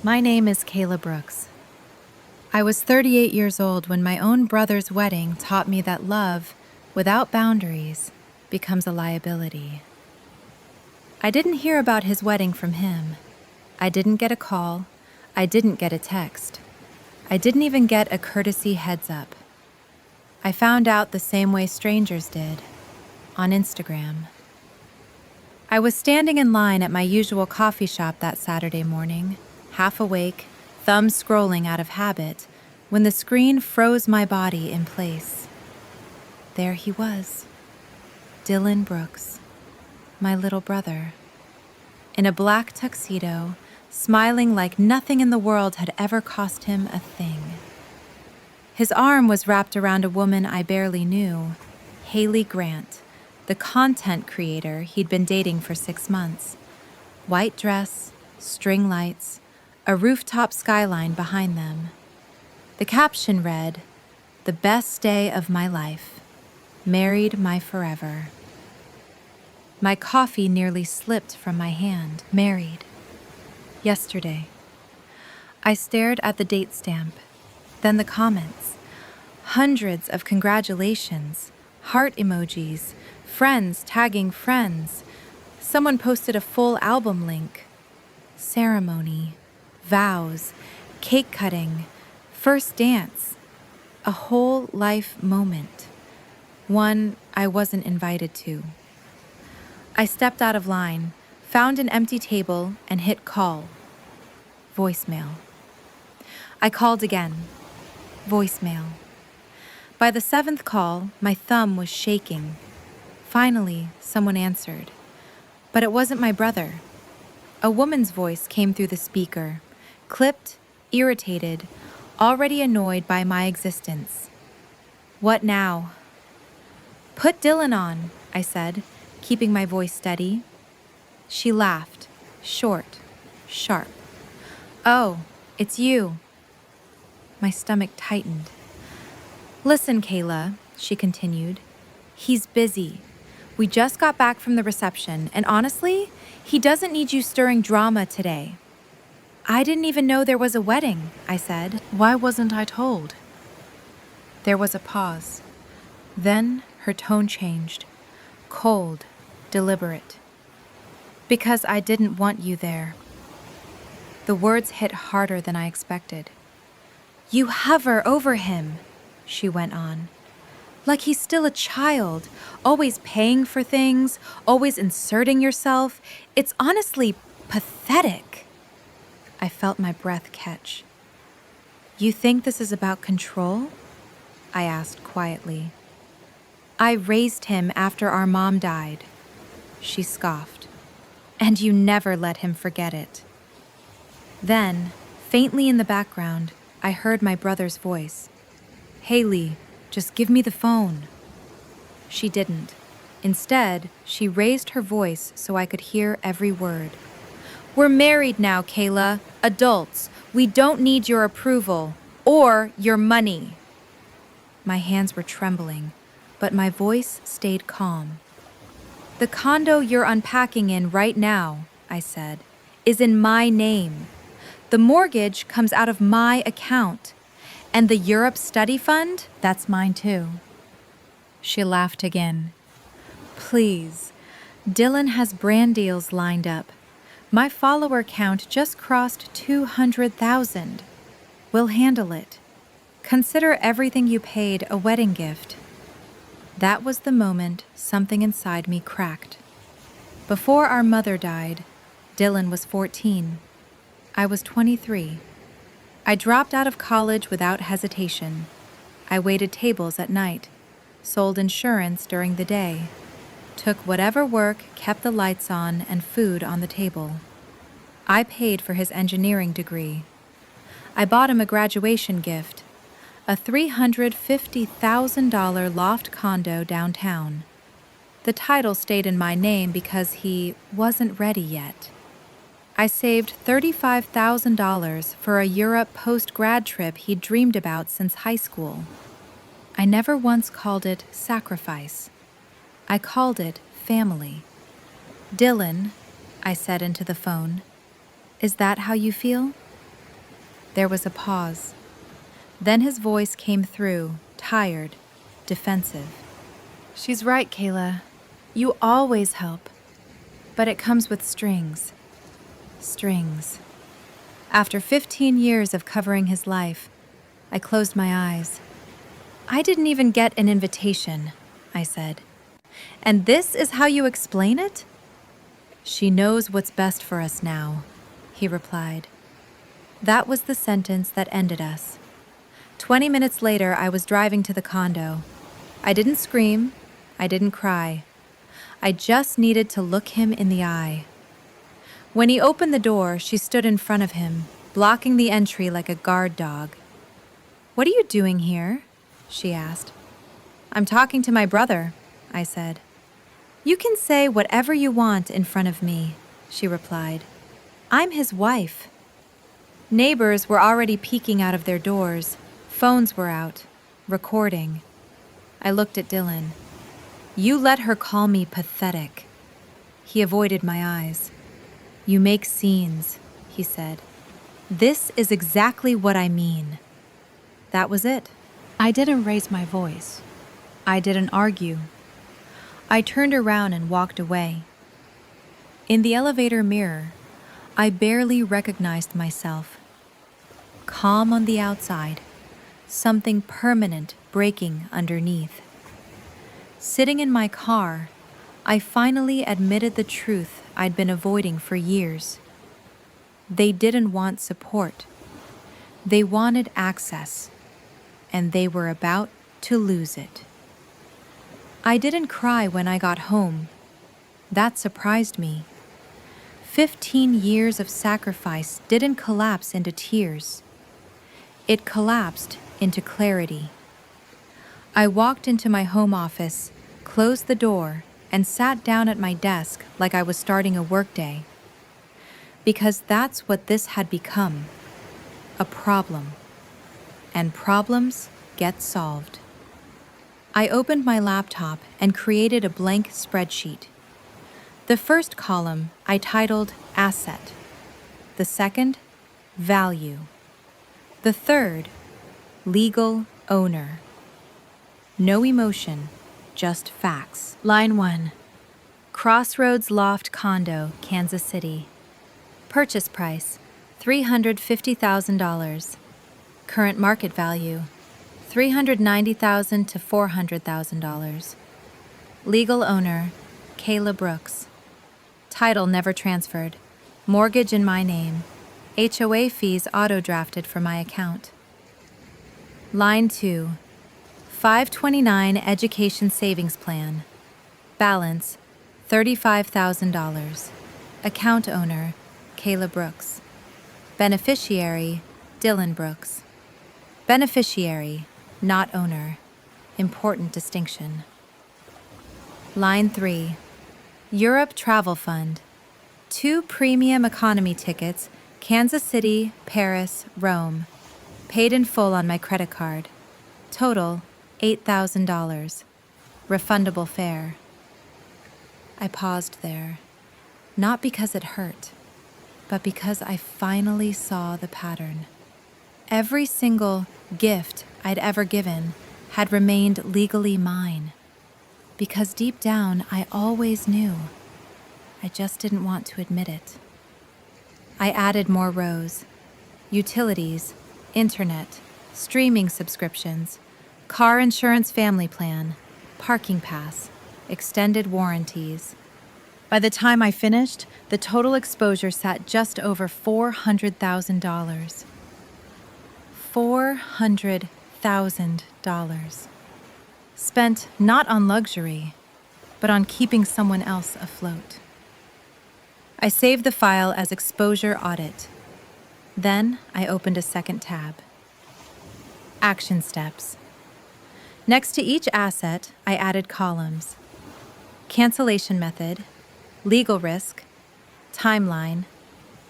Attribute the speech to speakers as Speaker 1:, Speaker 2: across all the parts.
Speaker 1: My name is Kayla Brooks. I was 38 years old when my own brother's wedding taught me that love, without boundaries, becomes a liability. I didn't hear about his wedding from him. I didn't get a call. I didn't get a text. I didn't even get a courtesy heads up. I found out the same way strangers did, on Instagram. I was standing in line at my usual coffee shop that Saturday morning, half awake, thumbs scrolling out of habit, when the screen froze my body in place. There he was, Dylan Brooks, my little brother, in a black tuxedo, smiling like nothing in the world had ever cost him a thing. His arm was wrapped around a woman I barely knew, Haley Grant, the content creator he'd been dating for 6 months. White dress, string lights, a rooftop skyline behind them. The caption read, "The best day of my life. Married my forever." My coffee nearly slipped from my hand. Married. Yesterday. I stared at the date stamp, then the comments. Hundreds of congratulations, heart emojis, friends tagging friends. Someone posted a full album link. Ceremony, vows, cake cutting, first dance. A whole life moment. One I wasn't invited to. I stepped out of line, found an empty table, and hit call. Voicemail. I called again. Voicemail. By the 7th call, my thumb was shaking. Finally, someone answered. But it wasn't my brother. A woman's voice came through the speaker, clipped, irritated, already annoyed by my existence. What now? Put Dylan on, I said, keeping my voice steady. She laughed, short, sharp. Oh, it's you. My stomach tightened. Listen, Kayla, she continued. He's busy. We just got back from the reception, and honestly, he doesn't need you stirring drama today. I didn't even know there was a wedding, I said. Why wasn't I told? There was a pause. Then her tone changed. Cold, deliberate. Because I didn't want you there. The words hit harder than I expected. You hover over him, she went on. Like he's still a child, always paying for things, always inserting yourself. It's honestly pathetic. I felt my breath catch. You think this is about control? I asked quietly. I raised him after our mom died, she scoffed. And you never let him forget it. Then, faintly in the background, I heard my brother's voice. Haley, just give me the phone. She didn't. Instead, she raised her voice so I could hear every word. We're married now, Kayla. Adults. We don't need your approval or your money. My hands were trembling, but my voice stayed calm. The condo you're unpacking in right now, I said, is in my name. The mortgage comes out of my account. And the Europe Study Fund, that's mine too. She laughed again. Please, Dylan has brand deals lined up. My follower count just crossed 200,000. We'll handle it. Consider everything you paid a wedding gift. That was the moment something inside me cracked. Before our mother died, Dylan was 14. I was 23. I dropped out of college without hesitation. I waited tables at night, sold insurance during the day, took whatever work kept the lights on and food on the table. I paid for his engineering degree. I bought him a graduation gift, a $350,000 loft condo downtown. The title stayed in my name because he wasn't ready yet. I saved $35,000 for a Europe post-grad trip he'd dreamed about since high school. I never once called it sacrifice. I called it family. Dylan, I said into the phone, is that how you feel? There was a pause. Then his voice came through, tired, defensive. "She's right, Kayla. You always help. But it comes with strings. Strings." After 15 years of covering his life, I closed my eyes. "I didn't even get an invitation," I said. "And this is how you explain it?" "She knows what's best for us now," he replied. That was the sentence that ended us. 20 minutes later, I was driving to the condo. I didn't scream. I didn't cry. I just needed to look him in the eye. When he opened the door, she stood in front of him, blocking the entry like a guard dog. "What are you doing here?" she asked. "I'm talking to my brother," I said. "You can say whatever you want in front of me," she replied. "I'm his wife." Neighbors were already peeking out of their doors. Phones were out, recording. I looked at Dylan. "You let her call me pathetic." He avoided my eyes. "You make scenes," he said. "This is exactly what I mean." That was it. I didn't raise my voice. I didn't argue. I turned around and walked away. In the elevator mirror, I barely recognized myself. Calm on the outside, something permanent breaking underneath. Sitting in my car, I finally admitted the truth I'd been avoiding for years. They didn't want support. They wanted access, and they were about to lose it. I didn't cry when I got home. That surprised me. 15 years of sacrifice didn't collapse into tears. It collapsed into clarity. I walked into my home office, closed the door, and sat down at my desk like I was starting a workday. Because that's what this had become, a problem. And problems get solved. I opened my laptop and created a blank spreadsheet. The first column I titled Asset. The second, Value. The third, Legal Owner. No emotion, just facts. Line 1. Crossroads Loft Condo, Kansas City. Purchase price, $350,000. Current market value, $390,000 to $400,000. Legal owner, Kayla Brooks. Title never transferred. Mortgage in my name. HOA fees auto-drafted for my account. Line 2. 529 Education Savings Plan. Balance, $35,000. Account owner, Kayla Brooks. Beneficiary, Dylan Brooks. Beneficiary, not owner. Important distinction. Line 3. Europe Travel Fund. 2 premium economy tickets, Kansas City, Paris, Rome. Paid in full on my credit card. Total, $8,000. Refundable fare. I paused there, not because it hurt, but because I finally saw the pattern. Every single gift I'd ever given had remained legally mine, because deep down I always knew. I just didn't want to admit it. I added more rows: utilities, internet, streaming subscriptions, car insurance family plan, parking pass, extended warranties. By the time I finished, the total exposure sat just over $400,000. $400,000. Spent not on luxury, but on keeping someone else afloat. I saved the file as Exposure Audit. Then I opened a second tab. Action steps. Next to each asset, I added columns: cancellation method, legal risk, timeline,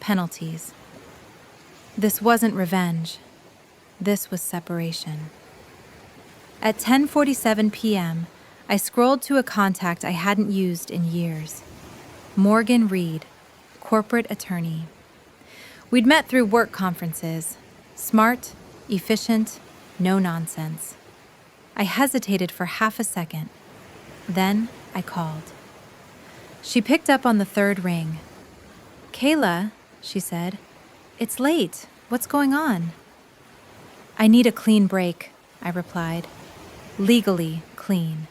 Speaker 1: penalties. This wasn't revenge. This was separation. At 10:47 p.m., I scrolled to a contact I hadn't used in years. Morgan Reed, corporate attorney. We'd met through work conferences. Smart, efficient, no nonsense. I hesitated for half a second. Then I called. She picked up on the third ring. "Kayla," she said, "it's late. What's going on?" "I need a clean break," I replied. "Legally clean."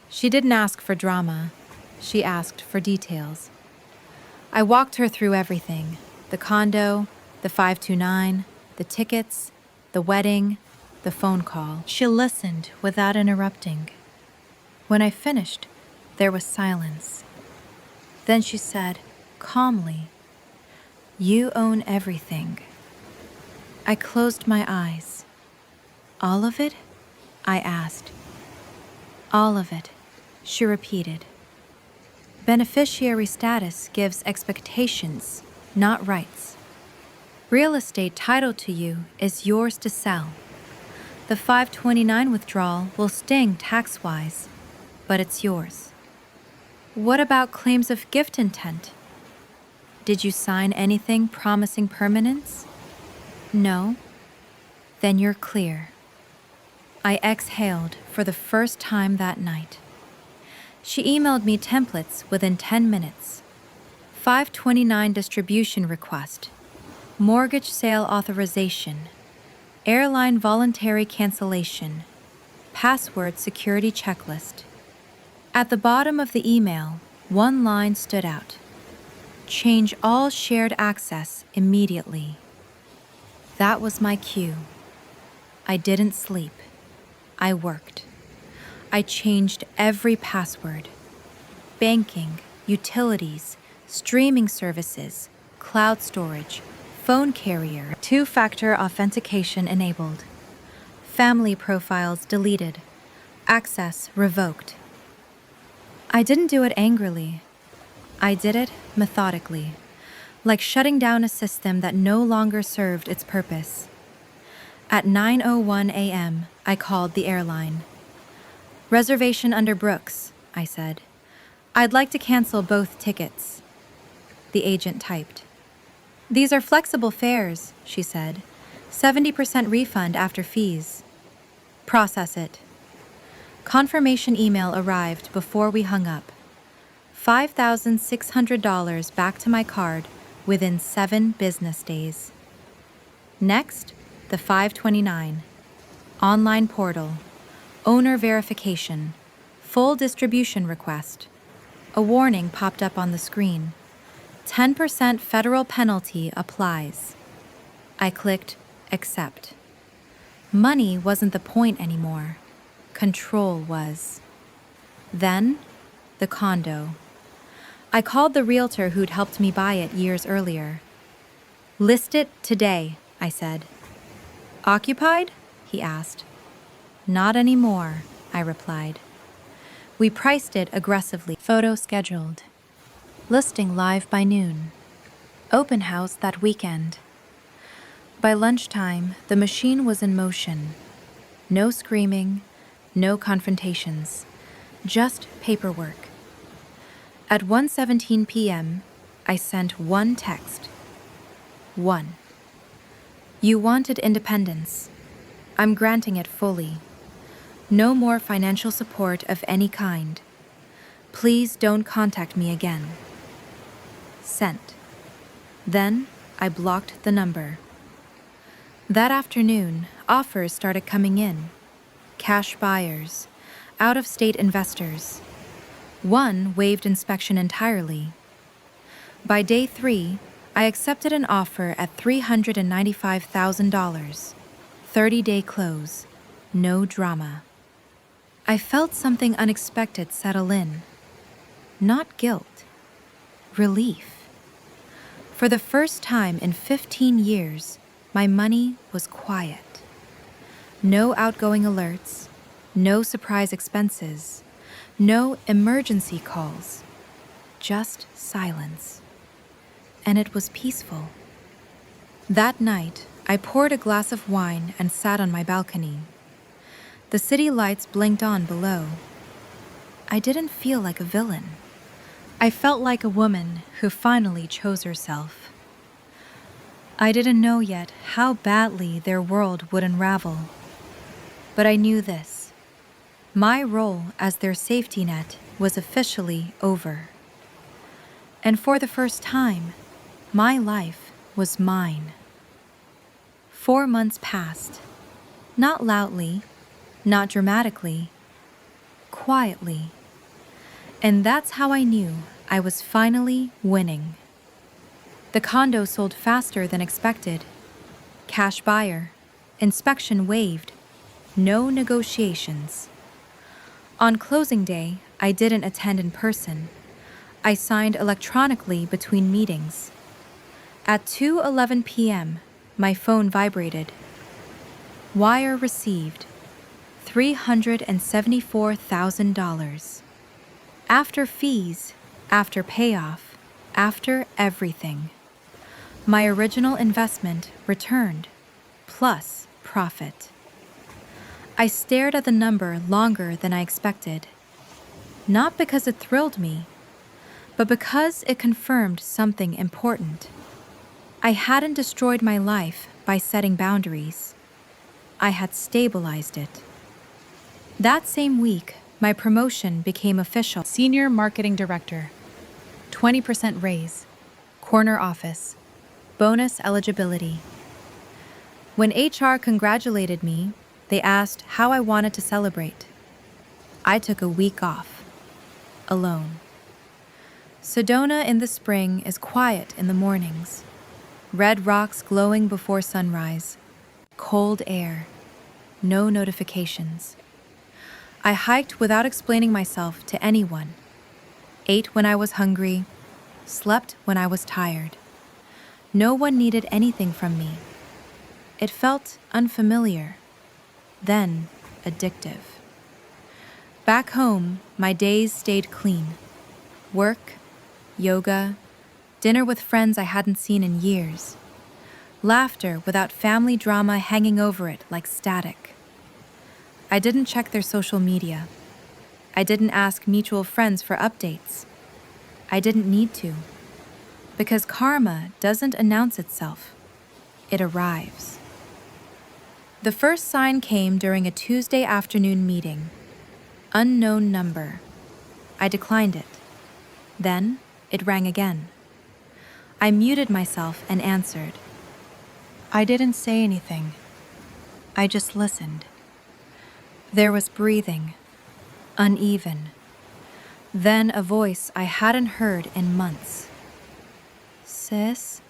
Speaker 1: She didn't ask for drama. She asked for details. I walked her through everything: the condo, the 529, the tickets, the wedding, the phone call. She listened without interrupting. When I finished, there was silence. Then she said, calmly, "You own everything." I closed my eyes. "All of it?" I asked. "All of it," she repeated. Beneficiary status gives expectations, not rights. Real estate title to you is yours to sell. The 529 withdrawal will sting tax-wise, but it's yours. What about claims of gift intent? Did you sign anything promising permanence? No? Then you're clear. I exhaled for the first time that night. She emailed me templates within 10 minutes. 529 distribution request, mortgage sale authorization, airline voluntary cancellation, password security checklist. At the bottom of the email, one line stood out: change all shared access immediately. That was my cue. I didn't sleep. I worked. I changed every password: banking, utilities, streaming services, cloud storage, phone carrier, two-factor authentication enabled, family profiles deleted, access revoked. I didn't do it angrily. I did it methodically, like shutting down a system that no longer served its purpose. At 9:01 a.m., I called the airline. "Reservation under Brooks," I said. "I'd like to cancel both tickets." The agent typed. "These are flexible fares," she said. 70% refund after fees. "Process it." Confirmation email arrived before we hung up. $5,600 back to my card within 7 business days. Next, the 529. Online portal. Owner verification. Full distribution request. A warning popped up on the screen. 10% federal penalty applies. I clicked accept. Money wasn't the point anymore. Control was. Then, the condo. I called the realtor who'd helped me buy it years earlier. "List it today," I said. "Occupied?" he asked. "Not anymore," I replied. We priced it aggressively. Photo scheduled. Listing live by noon. Open house that weekend. By lunchtime, the machine was in motion. No screaming, no confrontations, just paperwork. At 1:17 p.m., I sent one text. One. You wanted independence. I'm granting it fully. No more financial support of any kind. Please don't contact me again. Sent. Then I blocked the number. That afternoon, offers started coming in. Cash buyers, out-of-state investors. One waived inspection entirely. By day 3, I accepted an offer at $395,000. 30-day close. No drama. I felt something unexpected settle in. Not guilt. Relief. For the first time in 15 years, my money was quiet. No outgoing alerts, no surprise expenses, no emergency calls, just silence. And it was peaceful. That night, I poured a glass of wine and sat on my balcony. The city lights blinked on below. I didn't feel like a villain. I felt like a woman who finally chose herself. I didn't know yet how badly their world would unravel. But I knew this. My role as their safety net was officially over. And for the first time, my life was mine. 4 months passed, not loudly, not dramatically, quietly. And that's how I knew I was finally winning. The condo sold faster than expected. Cash buyer, inspection waived, no negotiations. On closing day, I didn't attend in person. I signed electronically between meetings. At 2:11 p.m., my phone vibrated. Wire received. $374,000. After fees, after payoff, after everything. My original investment returned, plus profit. I stared at the number longer than I expected. Not because it thrilled me, but because it confirmed something important. I hadn't destroyed my life by setting boundaries. I had stabilized it. That same week, my promotion became official. Senior Marketing Director, 20% raise, corner office, bonus eligibility. When HR congratulated me, they asked how I wanted to celebrate. I took a week off, alone. Sedona in the spring is quiet in the mornings. Red rocks glowing before sunrise, cold air, no notifications. I hiked without explaining myself to anyone. Ate when I was hungry, slept when I was tired. No one needed anything from me. It felt unfamiliar, then addictive. Back home, my days stayed clean. Work, yoga, dinner with friends I hadn't seen in years. Laughter without family drama hanging over it like static. I didn't check their social media. I didn't ask mutual friends for updates. I didn't need to. Because karma doesn't announce itself. It arrives. The first sign came during a Tuesday afternoon meeting. Unknown number. I declined it. Then it rang again. I muted myself and answered. I didn't say anything. I just listened. There was breathing, uneven. Then a voice I hadn't heard in months. Sis?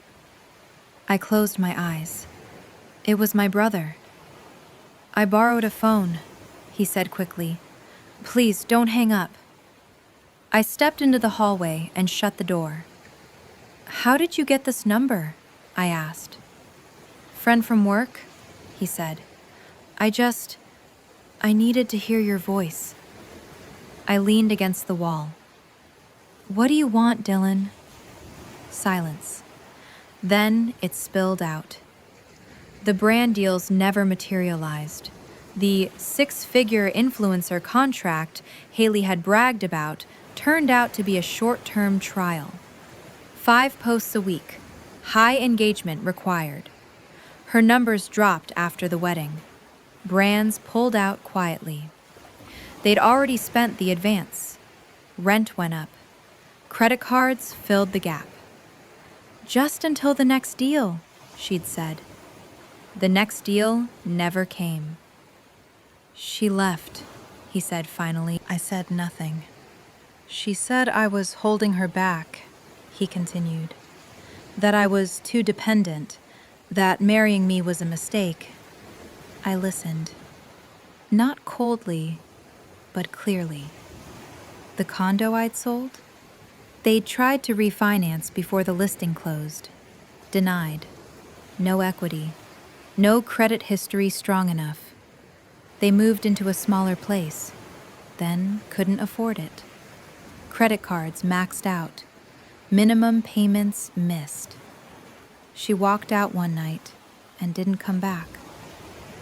Speaker 1: I closed my eyes. It was my brother. I borrowed a phone, he said quickly. Please don't hang up. I stepped into the hallway and shut the door. How did you get this number? I asked. Friend from work, he said. I needed to hear your voice. I leaned against the wall. What do you want, Dylan? Silence. Then it spilled out. The brand deals never materialized. The 6-figure influencer contract Haley had bragged about turned out to be a short-term trial. 5 posts a week, high engagement required. Her numbers dropped after the wedding. Brands pulled out quietly. They'd already spent the advance. Rent went up. Credit cards filled the gap. Just until the next deal, she'd said. The next deal never came. She left, he said finally. I said nothing. She said I was holding her back, he continued. That I was too dependent, that marrying me was a mistake. I listened. Not coldly, but clearly. The condo I'd sold? They'd tried to refinance before the listing closed. Denied. No equity. No credit history strong enough. They moved into a smaller place, then couldn't afford it. Credit cards maxed out. Minimum payments missed. She walked out one night and didn't come back.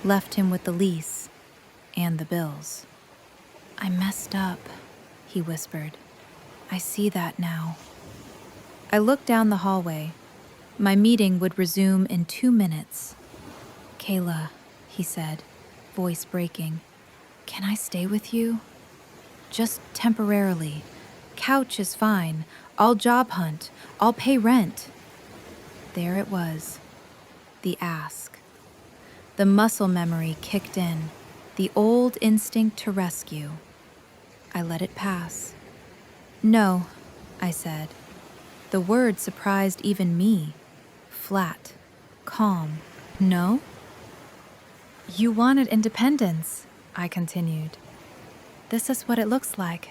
Speaker 1: Left him with the lease and the bills. I messed up, he whispered. I see that now. I looked down the hallway. My meeting would resume in 2 minutes. "Kayla," he said, voice breaking, "can I stay with you? Just temporarily. Couch is fine. I'll job hunt. I'll pay rent." There it was, the ask. The muscle memory kicked in, the old instinct to rescue. I let it pass. "No," I said. The word surprised even me. Flat, calm. "No?" "You wanted independence," I continued. "This is what it looks like."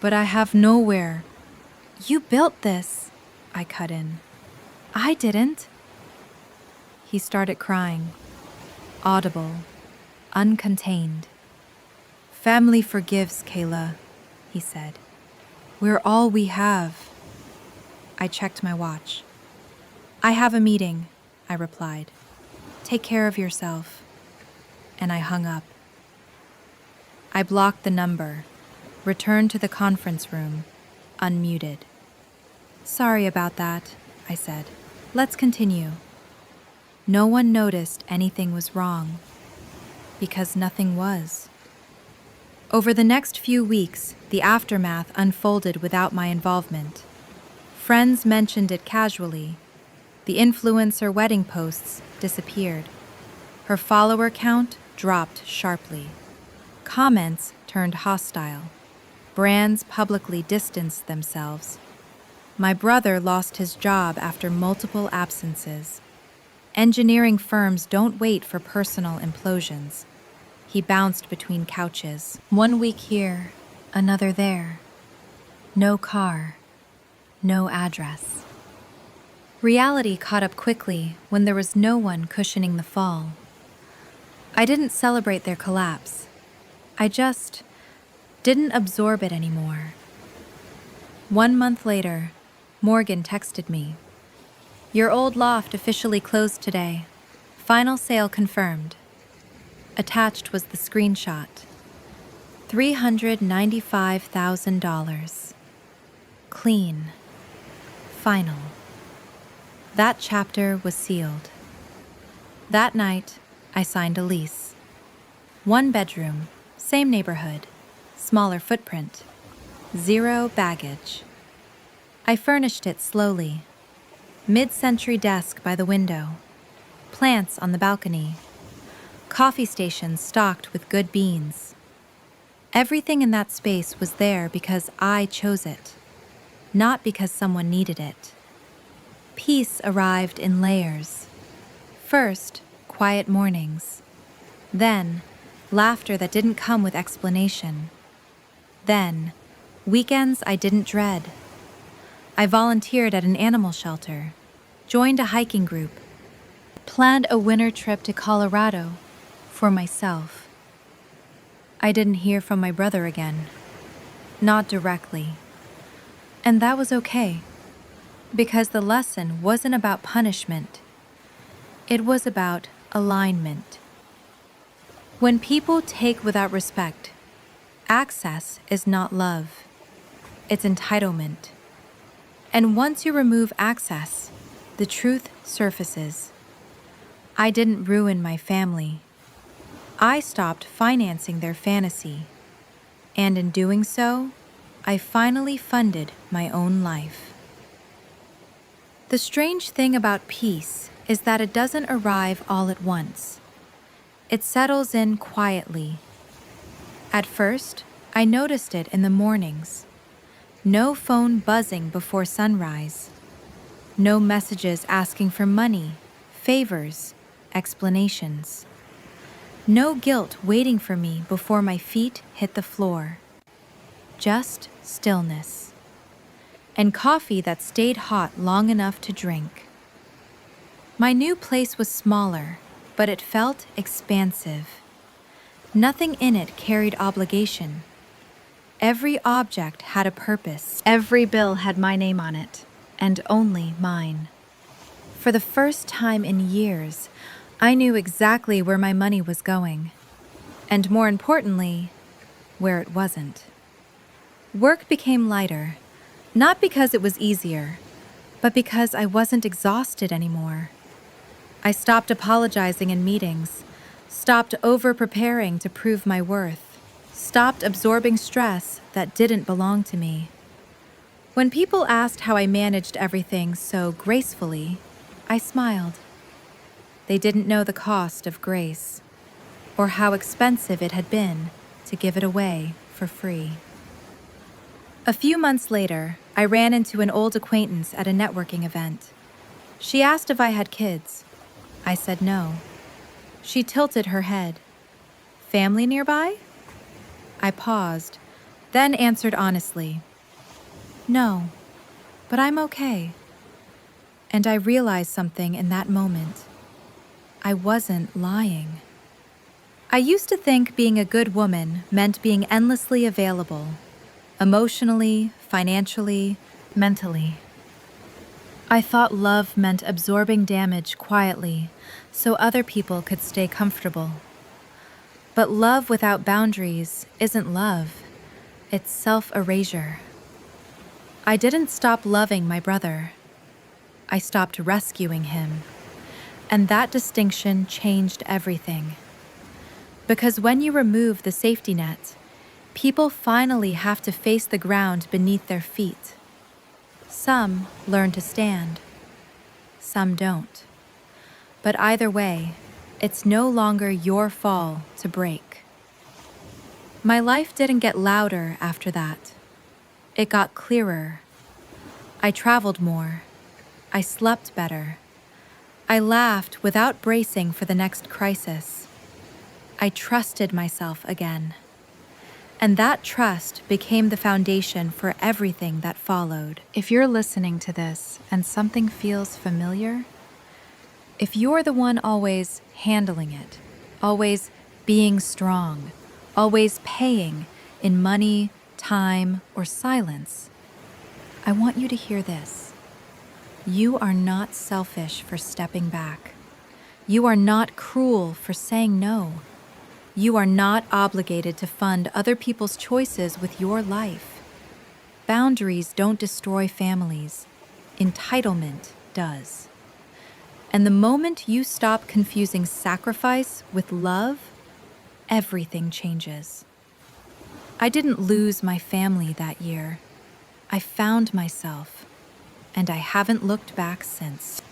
Speaker 1: "But I have nowhere." "You built this," I cut in. "I didn't." He started crying, audible, uncontained. "Family forgives, Kayla," he said. "We're all we have." I checked my watch. "I have a meeting," I replied. "Take care of yourself." And I hung up. I blocked the number, returned to the conference room, unmuted. "Sorry about that," I said. "Let's continue." No one noticed anything was wrong, because nothing was. Over the next few weeks, the aftermath unfolded without my involvement. Friends mentioned it casually. The influencer wedding posts disappeared. Her follower count dropped sharply. Comments turned hostile. Brands publicly distanced themselves. My brother lost his job after multiple absences. Engineering firms don't wait for personal implosions. He bounced between couches. 1 week here, another there. No car, no address. Reality caught up quickly when there was no one cushioning the fall. I didn't celebrate their collapse. I just didn't absorb it anymore. 1 month later, Morgan texted me. "Your old loft officially closed today. Final sale confirmed." Attached was the screenshot. $395,000. Clean. Final. That chapter was sealed. That night, I signed a lease. 1 bedroom, same neighborhood, smaller footprint, 0 baggage. I furnished it slowly. Mid-century desk by the window, plants on the balcony, coffee station stocked with good beans. Everything in that space was there because I chose it, not because someone needed it. Peace arrived in layers. First, quiet mornings. Then, laughter that didn't come with explanation. Then, weekends I didn't dread. I volunteered at an animal shelter, joined a hiking group, planned a winter trip to Colorado for myself. I didn't hear from my brother again, not directly. And that was okay, because the lesson wasn't about punishment. It was about alignment. When people take without respect, access is not love, it's entitlement. And once you remove access, the truth surfaces. I didn't ruin my family. I stopped financing their fantasy. And in doing so, I finally funded my own life. The strange thing about peace is that it doesn't arrive all at once. It settles in quietly. At first, I noticed it in the mornings. No phone buzzing before sunrise. No messages asking for money, favors, explanations. No guilt waiting for me before my feet hit the floor. Just stillness. And coffee that stayed hot long enough to drink. My new place was smaller, but it felt expansive. Nothing in it carried obligation. Every object had a purpose. Every bill had my name on it, and only mine. For the first time in years, I knew exactly where my money was going. And more importantly, where it wasn't. Work became lighter, not because it was easier, but because I wasn't exhausted anymore. I stopped apologizing in meetings, stopped over-preparing to prove my worth, stopped absorbing stress that didn't belong to me. When people asked how I managed everything so gracefully, I smiled. They didn't know the cost of grace, or how expensive it had been to give it away for free. A few months later, I ran into an old acquaintance at a networking event. She asked if I had kids. I said no. She tilted her head. Family nearby? I paused, then answered honestly. No, but I'm okay. And I realized something in that moment. I wasn't lying. I used to think being a good woman meant being endlessly available, emotionally, financially, mentally. I thought love meant absorbing damage quietly so other people could stay comfortable. But love without boundaries isn't love. It's self-erasure. I didn't stop loving my brother. I stopped rescuing him. And that distinction changed everything. Because when you remove the safety net, people finally have to face the ground beneath their feet. Some learn to stand. Some don't. But either way, it's no longer your fall to break. My life didn't get louder after that. It got clearer. I traveled more. I slept better. I laughed without bracing for the next crisis. I trusted myself again. And that trust became the foundation for everything that followed. If you're listening to this and something feels familiar, if you're the one always handling it, always being strong, always paying in money, time, or silence, I want you to hear this. You are not selfish for stepping back. You are not cruel for saying no. You are not obligated to fund other people's choices with your life. Boundaries don't destroy families. Entitlement does. And the moment you stop confusing sacrifice with love, everything changes. I didn't lose my family that year. I found myself, and I haven't looked back since.